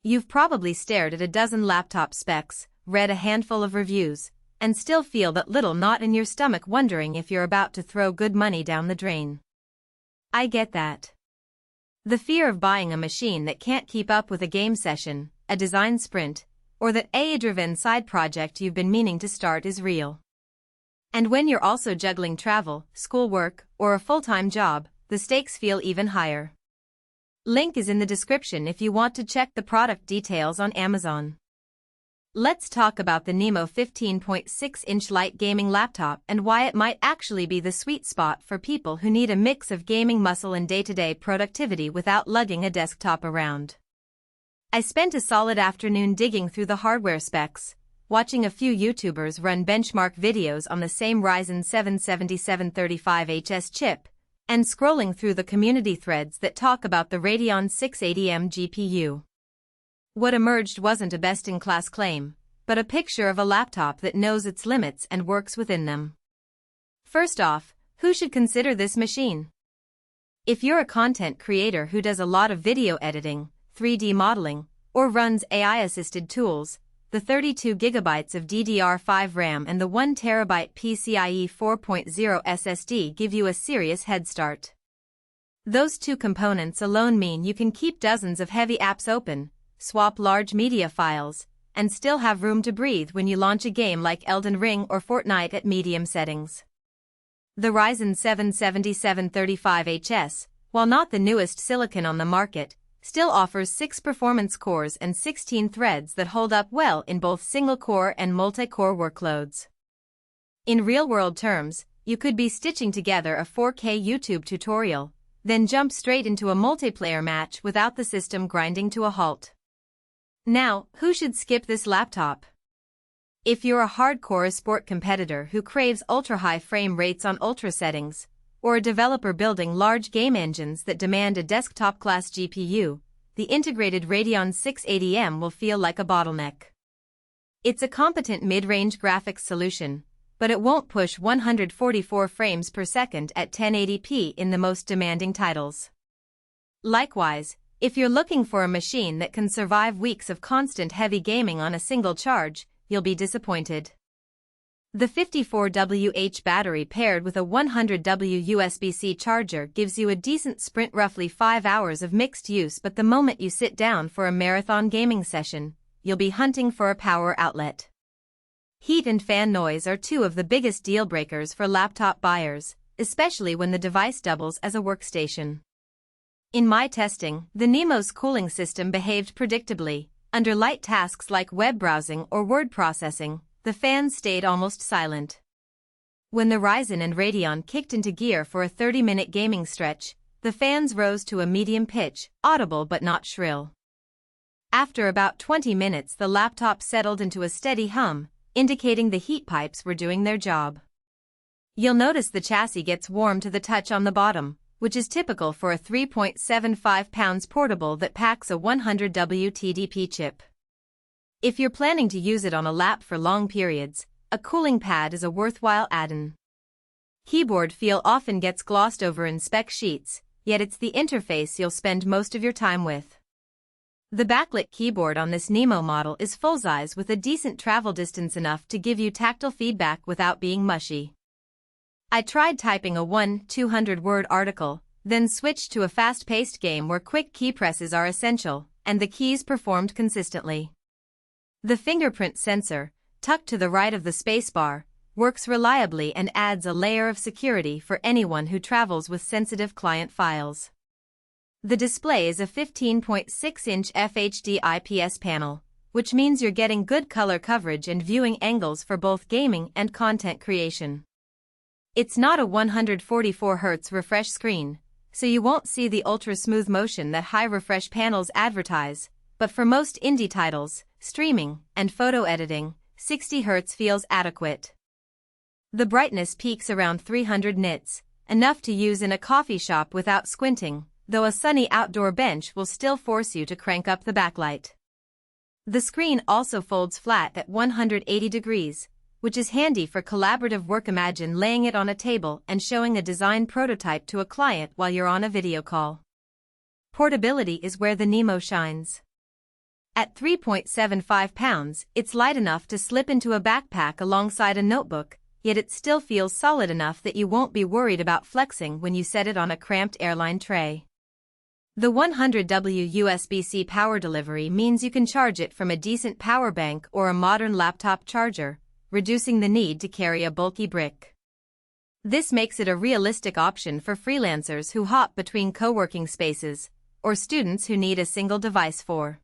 You've probably stared at a dozen laptop specs, read a handful of reviews, and still feel that little knot in your stomach wondering if you're about to throw good money down the drain. I get that. The fear of buying a machine that can't keep up with a game session, a design sprint, or that AI-driven side project you've been meaning to start is real. And when you're also juggling travel, schoolwork, or a full-time job, the stakes feel even higher. Link is in the description if you want to check the product details on Amazon. Let's talk about the NIMO 15.6-inch light gaming laptop and why it might actually be the sweet spot for people who need a mix of gaming muscle and day-to-day productivity without lugging a desktop around. I spent a solid afternoon digging through the hardware specs, watching a few YouTubers run benchmark videos on the same Ryzen 7 7735HS chip, and scrolling through the community threads that talk about the Radeon 680M GPU. What emerged wasn't a best-in-class claim, but a picture of a laptop that knows its limits and works within them. First off, who should consider this machine? If you're a content creator who does a lot of video editing, 3D modeling, or runs AI-assisted tools, the 32GB of DDR5 RAM and the 1TB PCIe 4.0 SSD give you a serious head start. Those two components alone mean you can keep dozens of heavy apps open, swap large media files, and still have room to breathe when you launch a game like Elden Ring or Fortnite at medium settings. The Ryzen 7 7735HS, while not the newest silicon on the market, still offers 6 performance cores and 16 threads that hold up well in both single-core and multi-core workloads. In real-world terms, you could be stitching together a 4K YouTube tutorial, then jump straight into a multiplayer match without the system grinding to a halt. Now, who should skip this laptop? If you're a hardcore esport competitor who craves ultra-high frame rates on ultra settings, or a developer building large game engines that demand a desktop-class GPU, the integrated Radeon 680M will feel like a bottleneck. It's a competent mid-range graphics solution, but it won't push 144 frames per second at 1080p in the most demanding titles. Likewise, if you're looking for a machine that can survive weeks of constant heavy gaming on a single charge, you'll be disappointed. The 54Wh battery paired with a 100W USB-C charger gives you a decent sprint, roughly 5 hours of mixed use, but the moment you sit down for a marathon gaming session, you'll be hunting for a power outlet. Heat and fan noise are two of the biggest deal breakers for laptop buyers, especially when the device doubles as a workstation. In my testing, the NIMO's cooling system behaved predictably. Under light tasks like web browsing or word processing, the fans stayed almost silent. When the Ryzen and Radeon kicked into gear for a 30-minute gaming stretch, the fans rose to a medium pitch, audible but not shrill. After about 20 minutes, the laptop settled into a steady hum, indicating the heat pipes were doing their job. You'll notice the chassis gets warm to the touch on the bottom, which is typical for a 3.75 pounds portable that packs a 100W TDP chip. If you're planning to use it on a lap for long periods, a cooling pad is a worthwhile add-on. Keyboard feel often gets glossed over in spec sheets, yet it's the interface you'll spend most of your time with. The backlit keyboard on this NIMO model is full-size with a decent travel distance, enough to give you tactile feedback without being mushy. I tried typing a 200-word article, then switched to a fast-paced game where quick key presses are essential, and the keys performed consistently. The fingerprint sensor, tucked to the right of the spacebar, works reliably and adds a layer of security for anyone who travels with sensitive client files. The display is a 15.6-inch FHD IPS panel, which means you're getting good color coverage and viewing angles for both gaming and content creation. It's not a 144Hz refresh screen, so you won't see the ultra-smooth motion that high refresh panels advertise, but for most indie titles, streaming, and photo editing, 60Hz feels adequate. The brightness peaks around 300 nits, enough to use in a coffee shop without squinting, though a sunny outdoor bench will still force you to crank up the backlight. The screen also folds flat at 180 degrees, which is handy for collaborative work. Imagine laying it on a table and showing a design prototype to a client while you're on a video call. Portability is where the NIMO shines. At 3.75 pounds, it's light enough to slip into a backpack alongside a notebook, yet it still feels solid enough that you won't be worried about flexing when you set it on a cramped airline tray. The 100W USB-C power delivery means you can charge it from a decent power bank or a modern laptop charger, reducing the need to carry a bulky brick. This makes it a realistic option for freelancers who hop between co-working spaces, or students who need a single device for